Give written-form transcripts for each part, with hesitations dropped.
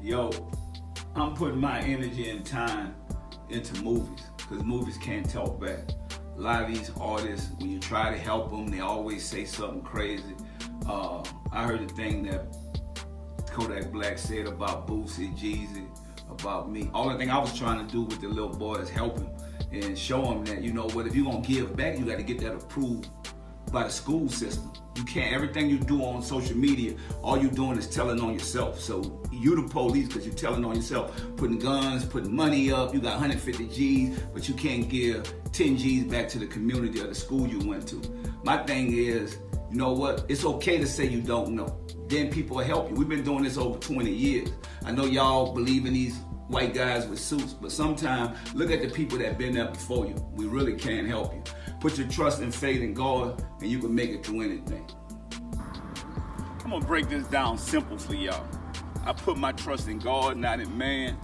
Yo, I'm putting my energy and time into movies because movies can't talk back. A lot of these artists, when you try to help them, they always say something crazy. I heard the thing that Kodak Black said about Boosie, Jeezy, about me. All the thing I was trying to do with the little boy is help him and show him that, you know what, if you're gonna give back, you gotta get that approved by the school system. You can't, everything you do on social media, all you're doing is telling on yourself. So you the police because you're telling on yourself, putting guns, putting money up, you got 150 G's, but you can't give 10 G's back to the community or the school you went to. My thing is, you know what, it's okay to say you don't know. Then people will help you. We've been doing this over 20 years. I know y'all believe in these white guys with suits, but sometimes look at the people that been there before you. We really can't help you. Put your trust and faith in God and you can make it through anything. I'm gonna break this down simple for y'all. I put my trust in God, not in man.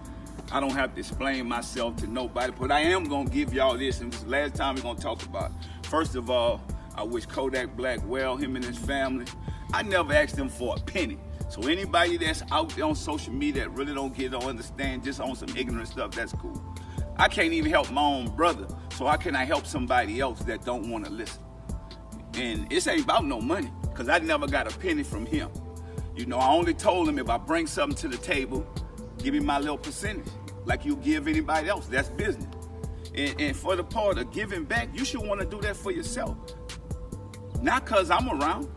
I don't have to explain myself to nobody, but I am gonna give y'all this, and this is the last time we're gonna talk about it. First of all, I wish Kodak Black well, him and his family. I never asked them for a penny. So anybody that's out there on social media that really don't understand, just on some ignorant stuff, that's cool. I can't even help my own brother, so how can I help somebody else that don't want to listen? And it ain't about no money, because I never got a penny from him. You know, I only told him if I bring something to the table, give me my little percentage, like you give anybody else. That's business. And for the part of giving back, you should want to do that for yourself, not because I'm around.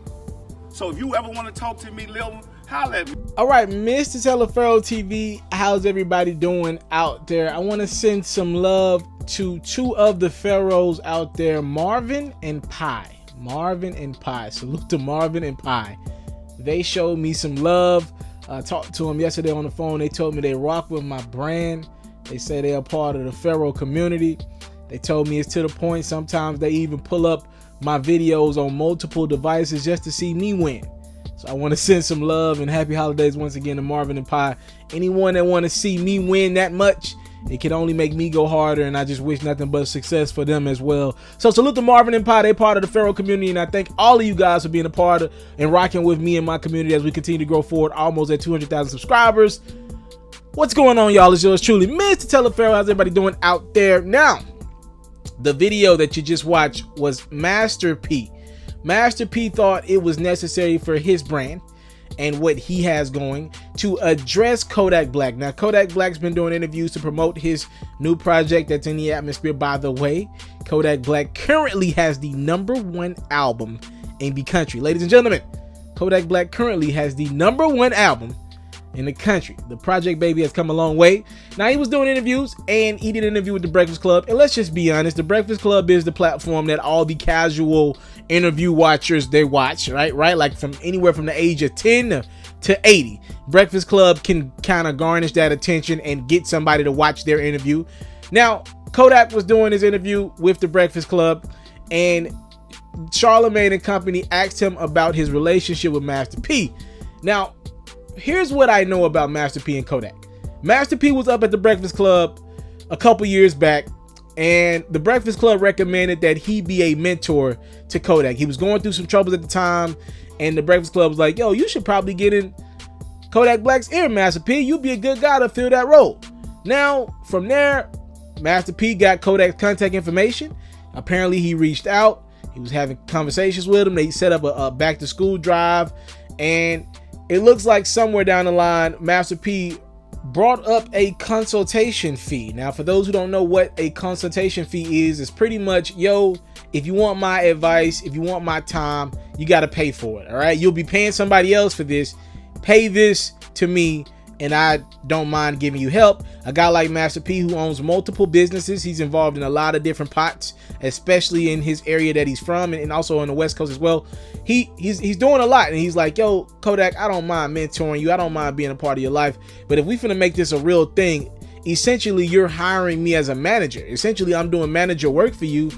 So if you ever want to talk to me, Lil, holla at me. All right, Mr. TALIAFERRO TV, how's everybody doing out there? I want to send some love to two of the pharaohs out there, Marvin and Pi. Marvin and Pi. Salute to Marvin and Pi. They showed me some love. I talked to them yesterday on the phone. They told me they rock with my brand. They say they're a part of the Pharaoh community. They told me it's to the point sometimes they even pull up my videos on multiple devices just to see me win. So I want to send some love and happy holidays once again to Marvin and Pi. Anyone that want to see me win that much, it can only make me go harder, and I just wish nothing but success for them as well. So salute to Marvin and Pi. They're part of the Pharaoh community, and I thank all of you guys for being a part of and rocking with me and my community as we continue to grow forward, almost at 200,000 subscribers. What's going on, y'all? It's yours truly, Mr. TALIAFERRO. How's everybody doing out there? Now, the video that you just watched was Master P. Master P thought it was necessary for his brand and what he has going to address Kodak Black. Now, Kodak Black's been doing interviews to promote his new project that's in the atmosphere. By the way, Kodak Black currently has the #1 album in the country. Ladies and gentlemen, Kodak Black currently has the #1 album in the country. The Project Baby has come a long way. Now, he was doing interviews, and he did an interview with The Breakfast Club. And let's just be honest, The Breakfast Club is the platform that all the casual interview watchers, they watch, right? Like from anywhere from the age of 10 to 80. Breakfast Club can kind of garnish that attention and get somebody to watch their interview. Now, Kodak was doing his interview with The Breakfast Club, and Charlamagne and company asked him about his relationship with Master P. Now, here's what I know about Master P and Kodak. Master P was up at The Breakfast Club a couple years back, and The Breakfast Club recommended that he be a mentor to Kodak. He was going through some troubles at the time, and The Breakfast Club was like, yo, you should probably get in Kodak Black's ear, Master P. You'd be a good guy to fill that role. Now, from there, Master P got Kodak's contact information. Apparently, he reached out. He was having conversations with him. They set up a back-to-school drive, and it looks like somewhere down the line, Master P brought up a consultation fee. Now, for those who don't know what a consultation fee is, it's pretty much, yo, if you want my advice, if you want my time, you got to pay for it. All right. You'll be paying somebody else for this. Pay this to me, and I don't mind giving you help. A guy like Master P, who owns multiple businesses, he's involved in a lot of different pots, especially in his area that he's from, and also on the West Coast as well. He's doing a lot, and he's like, yo, Kodak, I don't mind mentoring you. I don't mind being a part of your life. But if we finna make this a real thing, essentially you're hiring me as a manager. Essentially, I'm doing manager work for you,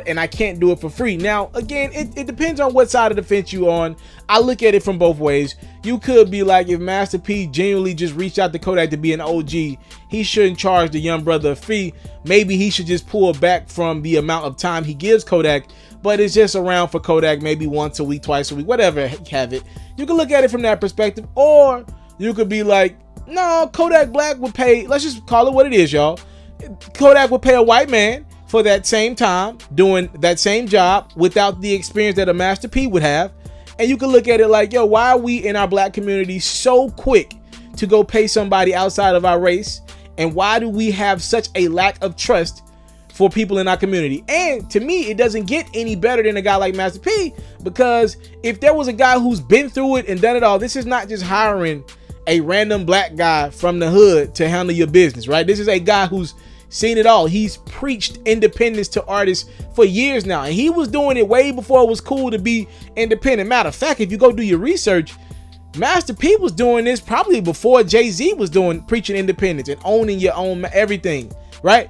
and I can't do it for free. Now, again, it depends on what side of the fence you on. I look at it from both ways. You could be like, if Master P genuinely just reached out to Kodak to be an OG, he shouldn't charge the young brother a fee. Maybe he should just pull back from the amount of time he gives Kodak, but it's just around for Kodak maybe once a week, twice a week, whatever, have it. You can look at it from that perspective, or you could be like, No, Kodak Black would pay, let's just call it what it is, y'all. Kodak would pay a white man for that same time, doing that same job without the experience that a Master P would have. And you can look at it like, yo, why are we in our black community so quick to go pay somebody outside of our race? And why do we have such a lack of trust for people in our community? And to me, it doesn't get any better than a guy like Master P, because if there was a guy who's been through it and done it all, this is not just hiring a random black guy from the hood to handle your business, right? This is a guy who's seen it all. He's preached independence to artists for years now, and he was doing it way before it was cool to be independent. Matter of fact, if you go do your research, Master P was doing this probably before Jay-Z was preaching independence and owning your own everything, right?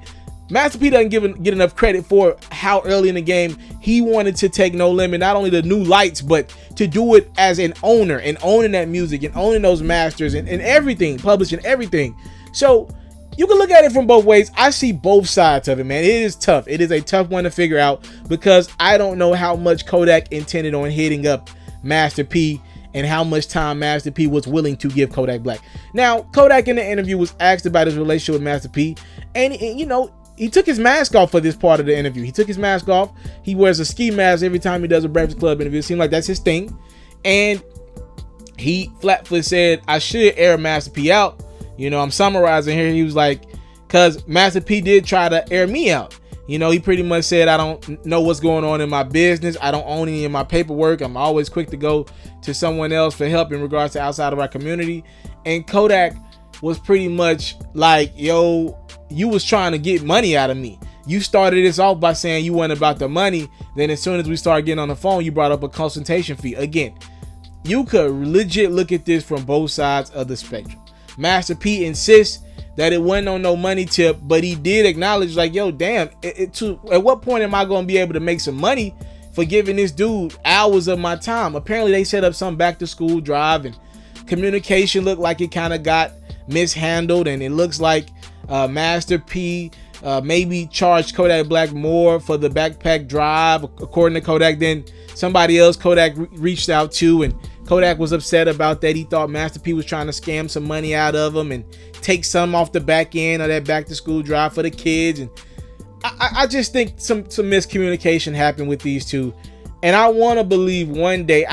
Master P doesn't get enough credit for how early in the game he wanted to take No Limit, not only the new lights, but to do it as an owner and owning that music and owning those masters and everything, publishing everything. So you can look at it from both ways. I see both sides of it, man. It is tough. It is a tough one to figure out, because I don't know how much Kodak intended on hitting up Master P and how much time Master P was willing to give Kodak Black. Now, Kodak in the interview was asked about his relationship with Master P, and he took his mask off for this part of the interview. He took his mask off. He wears a ski mask every time he does a Breakfast Club interview. It seems like that's his thing. And he flat-foot said, I should air Master P out. I'm summarizing here. He was like, because Master P did try to air me out. He pretty much said, I don't know what's going on in my business. I don't own any of my paperwork. I'm always quick to go to someone else for help in regards to outside of our community. And Kodak was pretty much like, yo, you was trying to get money out of me. You started this off by saying you weren't about the money. Then as soon as we started getting on the phone, you brought up a consultation fee. Again, you could legit look at this from both sides of the spectrum. Master P insists that it wasn't on no money tip, but he did acknowledge, like, yo, damn, at what point am I going to be able to make some money for giving this dude hours of my time? Apparently they set up some back to school drive, and communication looked like it kind of got mishandled, and it looks like Master P maybe charged Kodak Black more for the backpack drive, according to Kodak. Then somebody else Kodak reached out to, and Kodak was upset about that. He thought Master P was trying to scam some money out of him and take some off the back end of that back to school drive for the kids. And I just think some miscommunication happened with these two. And I want to believe one day,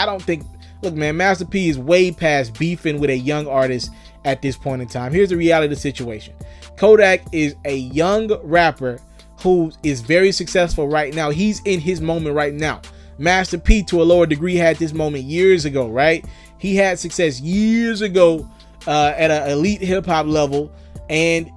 look, man, Master P is way past beefing with a young artist at this point in time. Here's the reality of the situation. Kodak is a young rapper who is very successful right now. He's in his moment right now. Master P, to a lower degree, had this moment years ago, right? He had success years ago at an elite hip hop level, and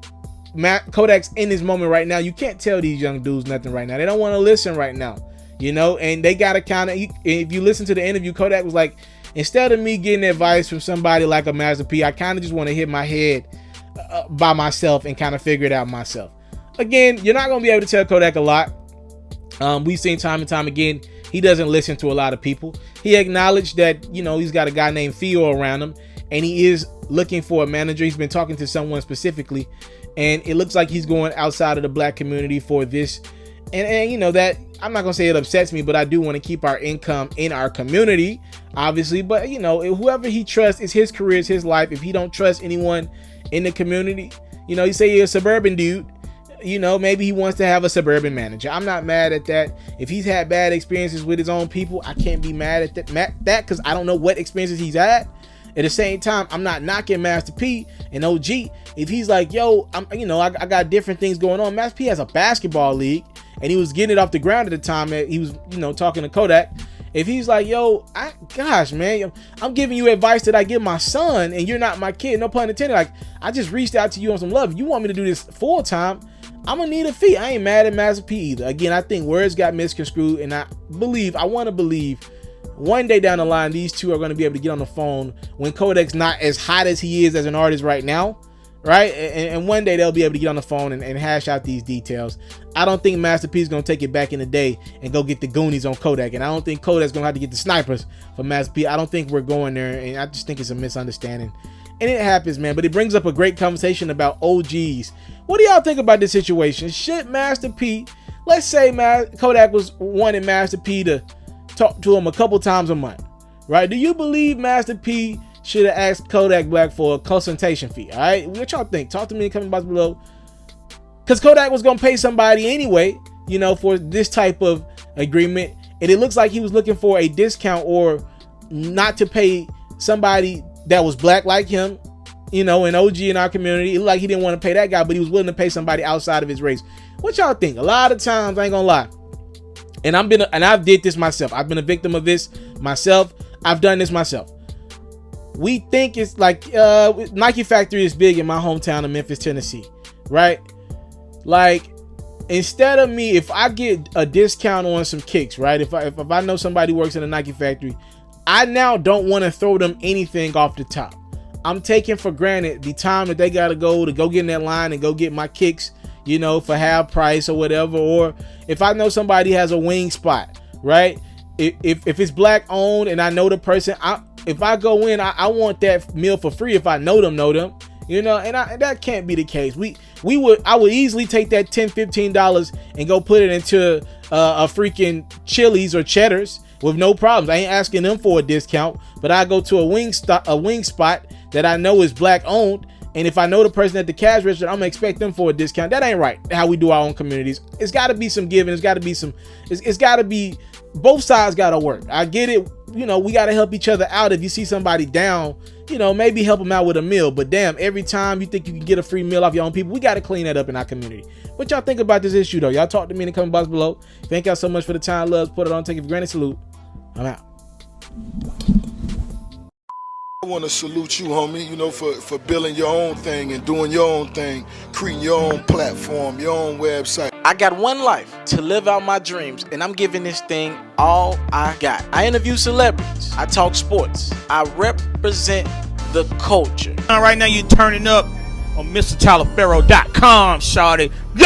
Kodak's in his moment right now. You can't tell these young dudes nothing right now. They don't want to listen right now, and they got to kind of, if you listen to the interview, Kodak was like, instead of me getting advice from somebody like a Master P, I kind of just want to hit my head by myself and kind of figure it out myself. Again, you're not going to be able to tell Kodak a lot. We've seen time and time again, he doesn't listen to a lot of people. He acknowledged that, he's got a guy named Theo around him, and he is looking for a manager. He's been talking to someone specifically, and it looks like he's going outside of the black community for this. And that, I'm not going to say it upsets me, but I do want to keep our income in our community, obviously. But, whoever he trusts, it's his career, it's his life. If he don't trust anyone in the community, you say you're a suburban dude, maybe he wants to have a suburban manager. I'm not mad at that. If he's had bad experiences with his own people, I can't be mad at that because I don't know what experiences he's had. At the same time, I'm not knocking Master P and OG. If he's like, yo, I got different things going on. Master P has a basketball league, and he was getting it off the ground at the time that he was, talking to Kodak. If he's like, yo, gosh, man, I'm giving you advice that I give my son, and you're not my kid, no pun intended. Like, I just reached out to you on some love. You want me to do this full time? I'm gonna need a fee. I ain't mad at Master P either. Again, I think words got misconstrued, and I want to believe one day down the line, these two are going to be able to get on the phone when Kodak's not as hot as he is as an artist right now, right? And one day they'll be able to get on the phone and hash out these details. I don't think Master P is going to take it back in the day and go get the Goonies on Kodak, and I don't think Kodak's going to have to get the snipers for Master P. I don't think we're going there, and I just think it's a misunderstanding. And it happens, man, but it brings up a great conversation about OGs. What do y'all think about this situation? Should Master P, let's say Kodak was wanting Master P to talk to him a couple times a month, right? Do you believe Master P should have asked Kodak Black for a consultation fee. All right, what y'all think? Talk to me in the comment box below. Because Kodak was gonna pay somebody anyway, you know, for this type of agreement, and it looks like he was looking for a discount or not to pay somebody that was black like him, you know, an OG in our community. It looked like he didn't want to pay that guy, but he was willing to pay somebody outside of his race. What y'all think? A lot of times, I ain't gonna lie, and I've did this myself. I've been a victim of this myself. I've done this myself. We think it's like Nike factory is big in my hometown of Memphis, Tennessee, right? Like, instead of me, if I get a discount on some kicks, right? If I know somebody works in a Nike factory, I now don't want to throw them anything off the top. I'm taking for granted the time that they got to go get in that line and go get my kicks, you know, for half price or whatever. Or if I know somebody has a wing spot, right? If it's black owned and I know the person, if I go in, I want that meal for free if I know them, you know, and that can't be the case. I would easily take that $10-15 and go put it into a freaking Chili's or Cheddar's with no problems. I ain't asking them for a discount, but I go to a wing spot that I know is black owned, and if I know the person at the cash register, I'm gonna expect them for a discount. That ain't right. How we do our own communities. It's got to be some giving. It's got to be some. It's got to be. Both sides got to work. I get it. You know, we got to help each other out. If you see somebody down, you know, maybe help them out with a meal. But damn, every time you think you can get a free meal off your own people, we got to clean that up in our community. What y'all think about this issue, though? Y'all talk to me in the comment box below. Thank y'all so much for the time, loves. Put it on. Take it for granted. Salute. I'm out. I want to salute you, homie, you know, for building your own thing and doing your own thing, creating your own platform, your own website. I got one life to live out my dreams, and I'm giving this thing all I got. I interview celebrities. I talk sports. I represent the culture. Right now, you're turning up on MrTaliaferro.com, shawty. Yeah!